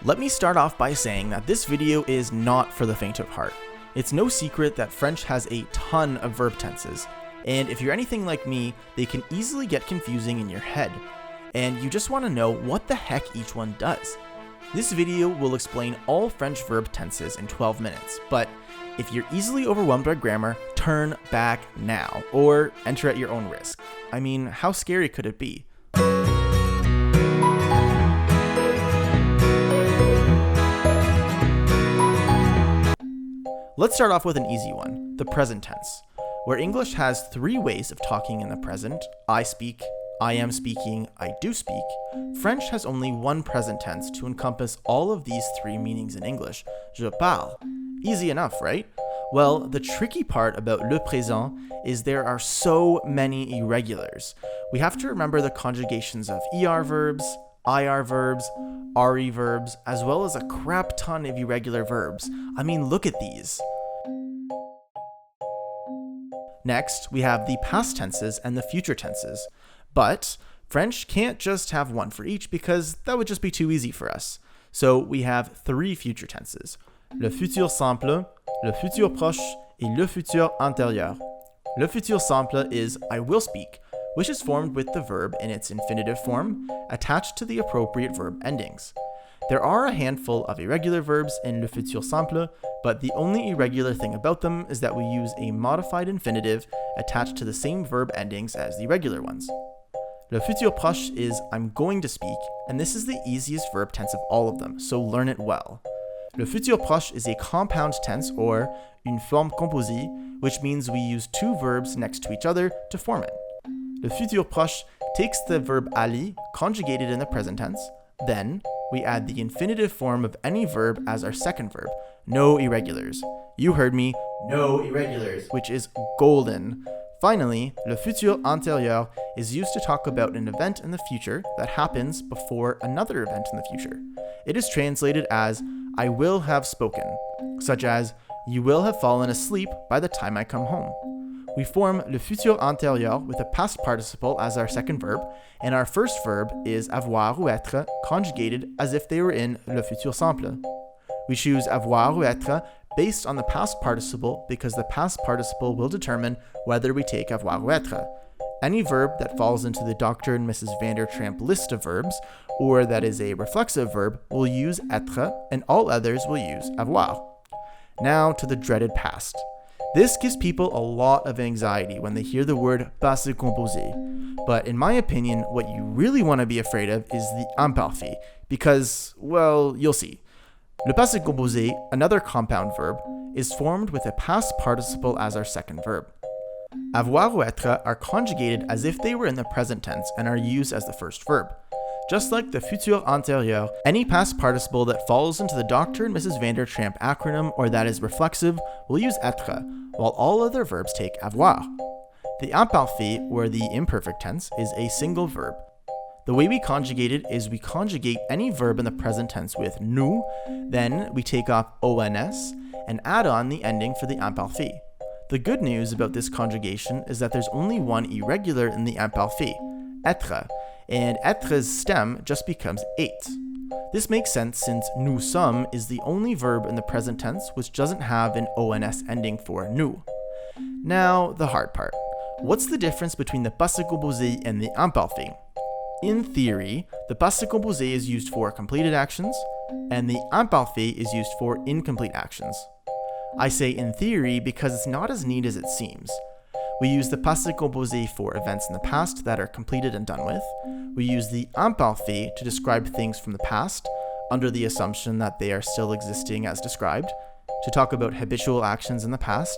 Let me start off by saying that this video is not for the faint of heart. It's no secret that French has a ton of verb tenses, and if you're anything like me, they can easily get confusing in your head, and you just want to know what the heck each one does. This video will explain all French verb tenses in 12 minutes, but if you're easily overwhelmed by grammar, turn back now, or enter at your own risk. I mean, how scary could it be? Let's start off with an easy one, the present tense, where English has three ways of talking in the present: I speak, I am speaking, I do speak. French has only one present tense to encompass all of these three meanings in English: je parle. Easy enough, right? Well, the tricky part about le présent is there are so many irregulars. We have to remember the conjugations of ER verbs, IR verbs, RE verbs, as well as a crap ton of irregular verbs. I mean, look at these. Next, we have the past tenses and the future tenses. But French can't just have one for each because that would just be too easy for us. So we have three future tenses: le futur simple, le futur proche, et le futur antérieur. Le futur simple is I will speak, which is formed with the verb in its infinitive form attached to the appropriate verb endings. There are a handful of irregular verbs in le futur simple, but the only irregular thing about them is that we use a modified infinitive attached to the same verb endings as the regular ones. Le futur proche is I'm going to speak, and this is the easiest verb tense of all of them, so learn it well. Le futur proche is a compound tense, or une forme composée, which means we use two verbs next to each other to form it. Le futur proche takes the verb aller, conjugated in the present tense. Then, we add the infinitive form of any verb as our second verb. No irregulars. You heard me, no irregulars, which is golden. Finally, le futur antérieur is used to talk about an event in the future that happens before another event in the future. It is translated as I will have spoken, such as you will have fallen asleep by the time I come home. We form le futur antérieur with a past participle as our second verb, and our first verb is avoir ou être, conjugated as if they were in le futur simple. We choose avoir ou être based on the past participle because the past participle will determine whether we take avoir ou être. Any verb that falls into the Dr. and Mrs. Vandertramp list of verbs, or that is a reflexive verb, will use être, and all others will use avoir. Now to the dreaded past. This gives people a lot of anxiety when they hear the word passé composé, but in my opinion, what you really want to be afraid of is the imparfait, because, well, you'll see. Le passé composé, another compound verb, is formed with a past participle as our second verb. Avoir ou être are conjugated as if they were in the present tense and are used as the first verb. Just like the futur antérieur, any past participle that falls into the Dr. and Mrs. Vandertramp acronym or that is reflexive will use être, while all other verbs take avoir. The imparfait, or the imperfect tense, is a single verb. The way we conjugate it is we conjugate any verb in the present tense with nous, then we take off ons and add on the ending for the imparfait. The good news about this conjugation is that there's only one irregular in the imparfait, être, and être's stem just becomes ate. This makes sense since nous sommes is the only verb in the present tense which doesn't have an ons ending for nous. Now, the hard part. What's the difference between the passé composé and the imparfait? In theory, the passé composé is used for completed actions, and the imparfait is used for incomplete actions. I say in theory because it's not as neat as it seems. We use the passé composé for events in the past that are completed and done with. We use the imparfait to describe things from the past, under the assumption that they are still existing as described, to talk about habitual actions in the past,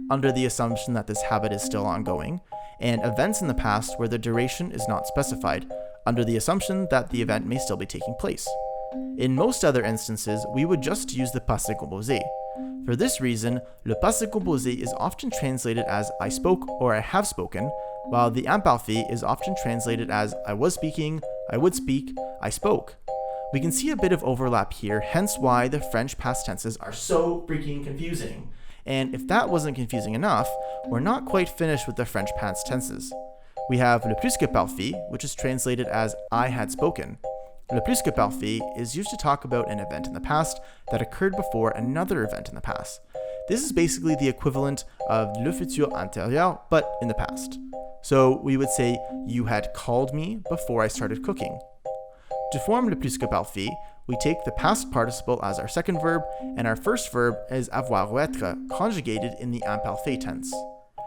under the assumption that this habit is still ongoing, and events in the past where the duration is not specified, under the assumption that the event may still be taking place. In most other instances, we would just use the passé composé. For this reason, le passé composé is often translated as I spoke or I have spoken, while the imparfait is often translated as I was speaking, I would speak, I spoke. We can see a bit of overlap here, hence why the French past tenses are so freaking confusing. And if that wasn't confusing enough, we're not quite finished with the French past tenses. We have le plus que parfait, which is translated as I had spoken. Le plus que parfait is used to talk about an event in the past that occurred before another event in the past. This is basically the equivalent of le futur antérieur, but in the past. So we would say, you had called me before I started cooking. To form le plus que parfait, we take the past participle as our second verb, and our first verb is avoir ou être, conjugated in the imparfait tense.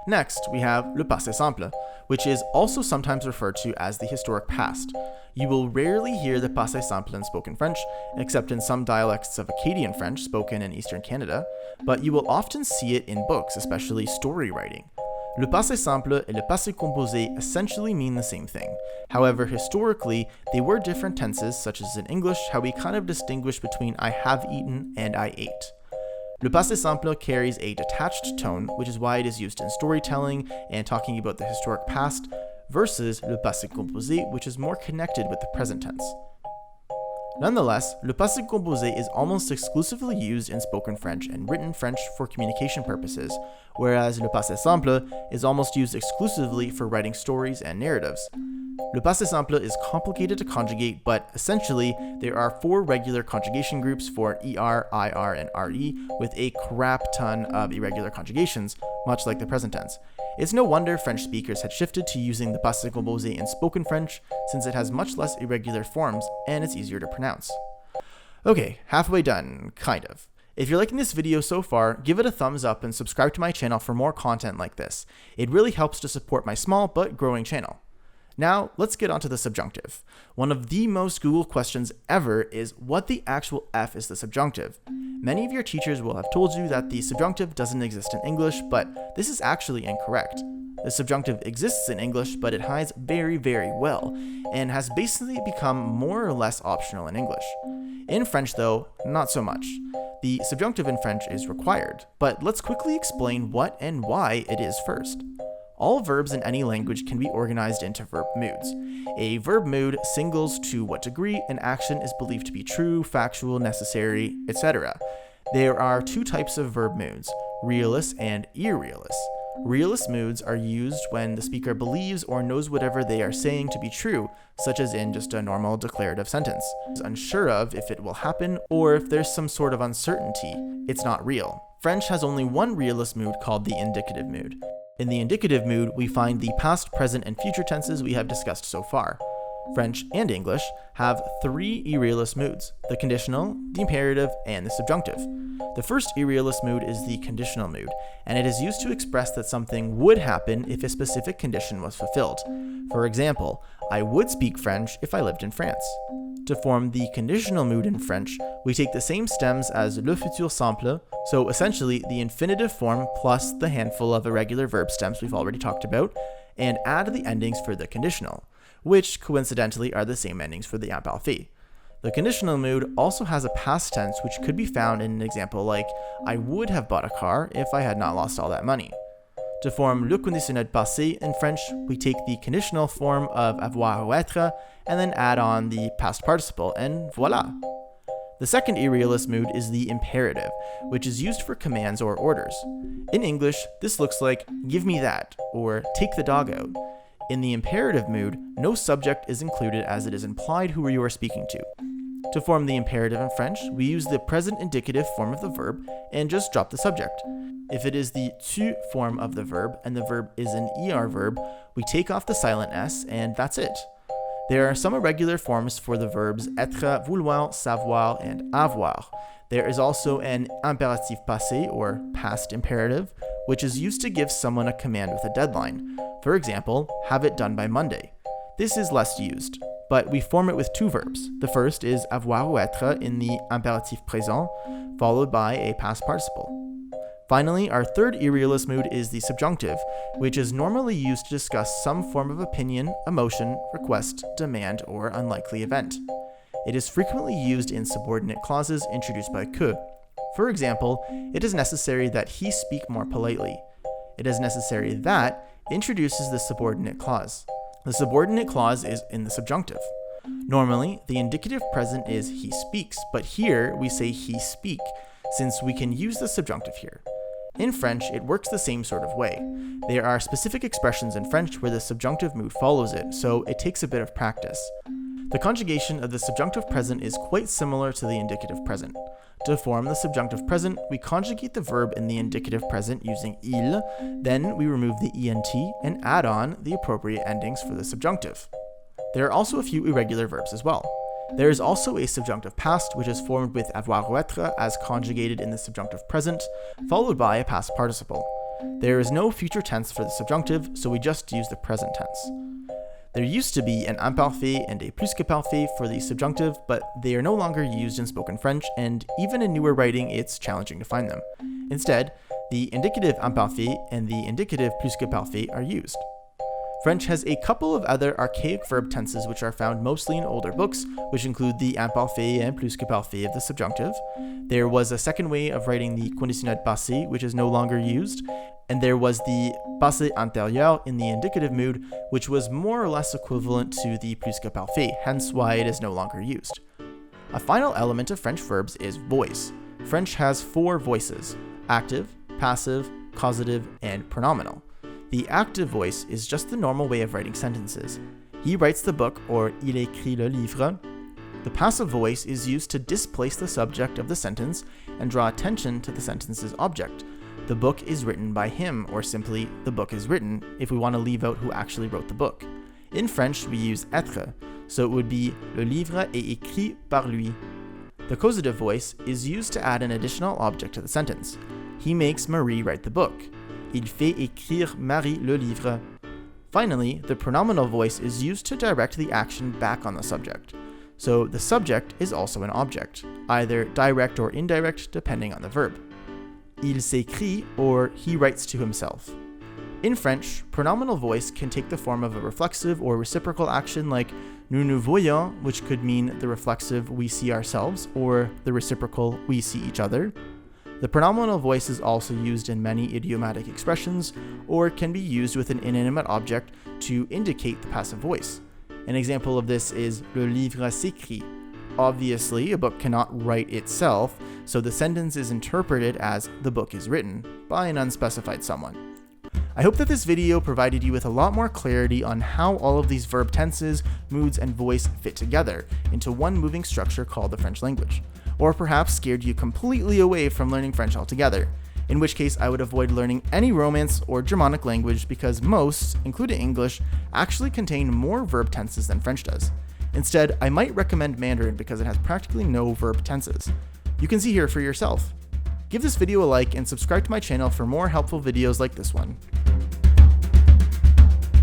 Next, we have le passé simple, which is also sometimes referred to as the historic past. You will rarely hear the passé simple in spoken French, except in some dialects of Acadian French spoken in Eastern Canada, but you will often see it in books, especially story writing. Le passé simple and le passé composé essentially mean the same thing. However, historically, they were different tenses, such as in English, how we kind of distinguish between I have eaten and I ate. Le passé simple carries a detached tone, which is why it is used in storytelling and talking about the historic past, versus le passé composé, which is more connected with the present tense. Nonetheless, le passé composé is almost exclusively used in spoken French and written French for communication purposes, whereas le passé simple is almost used exclusively for writing stories and narratives. Le passé simple is complicated to conjugate, but essentially, there are 4 regular conjugation groups for ER, IR, and RE, with a crap ton of irregular conjugations, much like the present tense. It's no wonder French speakers had shifted to using the passé composé in spoken French, since it has much less irregular forms and it's easier to pronounce. Okay, halfway done, kind of. If you're liking this video so far, give it a thumbs up and subscribe to my channel for more content like this. It really helps to support my small but growing channel. Now, let's get onto the subjunctive. One of the most Googled questions ever is what the actual F is the subjunctive. Many of your teachers will have told you that the subjunctive doesn't exist in English, but this is actually incorrect. The subjunctive exists in English, but it hides very, very well, and has basically become more or less optional in English. In French, though, not so much. The subjunctive in French is required, but let's quickly explain what and why it is first. All verbs in any language can be organized into verb moods. A verb mood signals to what degree an action is believed to be true, factual, necessary, etc. There are 2 types of verb moods, realist and irrealist. Realist moods are used when the speaker believes or knows whatever they are saying to be true, such as in just a normal declarative sentence. Is unsure of if it will happen or if there's some sort of uncertainty, it's not real. French has only one realist mood called the indicative mood. In the indicative mood, we find the past, present, and future tenses we have discussed so far. French and English have 3 irrealist moods, the conditional, the imperative, and the subjunctive. The first irrealist mood is the conditional mood, and it is used to express that something would happen if a specific condition was fulfilled. For example, I would speak French if I lived in France. To form the conditional mood in French, we take the same stems as le futur simple, so essentially the infinitive form plus the handful of irregular verb stems we've already talked about, and add the endings for the conditional, which coincidentally are the same endings for the imparfait. The conditional mood also has a past tense which could be found in an example like, I would have bought a car if I had not lost all that money. To form le conditionnel passé in French, we take the conditional form of avoir ou être and then add on the past participle, and voila. The second irrealist mood is the imperative, which is used for commands or orders. In English, this looks like, give me that, or take the dog out. In the imperative mood, no subject is included as it is implied who you are speaking to. To form the imperative in French, we use the present indicative form of the verb and just drop the subject. If it is the tu form of the verb and the verb is an ER verb, we take off the silent S and that's it. There are some irregular forms for the verbs être, vouloir, savoir, and avoir. There is also an impératif passé, or past imperative, which is used to give someone a command with a deadline. For example, have it done by Monday. This is less used, but we form it with 2 verbs. The first is avoir ou être in the impératif présent, followed by a past participle. Finally, our third irrealist mood is the subjunctive, which is normally used to discuss some form of opinion, emotion, request, demand, or unlikely event. It is frequently used in subordinate clauses introduced by que. For example, it is necessary that he speak more politely. It is necessary that introduces the subordinate clause. The subordinate clause is in the subjunctive. Normally, the indicative present is he speaks, but here we say he speak, since we can use the subjunctive here. In French, it works the same sort of way. There are specific expressions in French where the subjunctive mood follows it, so it takes a bit of practice. The conjugation of the subjunctive present is quite similar to the indicative present. To form the subjunctive present, we conjugate the verb in the indicative present using il, then we remove the ent and add on the appropriate endings for the subjunctive. There are also a few irregular verbs as well. There is also a subjunctive past, which is formed with avoir ou être as conjugated in the subjunctive present, followed by a past participle. There is no future tense for the subjunctive, so we just use the present tense. There used to be an imparfait and a plus que parfait for the subjunctive, but they are no longer used in spoken French, and even in newer writing, it's challenging to find them. Instead, the indicative imparfait and the indicative plus que parfait are used. French has a couple of other archaic verb tenses which are found mostly in older books, which include the imparfait and plus que parfait of the subjunctive. There was a second way of writing the conditionnel passé, which is no longer used, and there was the passé antérieur in the indicative mood, which was more or less equivalent to the plus que parfait, hence why it is no longer used. A final element of French verbs is voice. French has 4 voices: active, passive, causative, and pronominal. The active voice is just the normal way of writing sentences. He writes the book, or il écrit le livre. The passive voice is used to displace the subject of the sentence and draw attention to the sentence's object. The book is written by him, or simply, the book is written, if we want to leave out who actually wrote the book. In French, we use être, so it would be le livre est écrit par lui. The causative voice is used to add an additional object to the sentence. He makes Marie write the book. Il fait écrire Marie le livre. Finally, the pronominal voice is used to direct the action back on the subject. So the subject is also an object, either direct or indirect depending on the verb. Il s'écrit, or he writes to himself. In French, pronominal voice can take the form of a reflexive or reciprocal action like nous nous voyons, which could mean the reflexive we see ourselves, or the reciprocal we see each other. The pronominal voice is also used in many idiomatic expressions, or can be used with an inanimate object to indicate the passive voice. An example of this is le livre s'écrit. Obviously, a book cannot write itself, so the sentence is interpreted as the book is written by an unspecified someone. I hope that this video provided you with a lot more clarity on how all of these verb tenses, moods, and voice fit together into one moving structure called the French language. Or perhaps scared you completely away from learning French altogether, in which case I would avoid learning any Romance or Germanic language because most, including English, actually contain more verb tenses than French does. Instead, I might recommend Mandarin because it has practically no verb tenses. You can see here for yourself. Give this video a like and subscribe to my channel for more helpful videos like this one.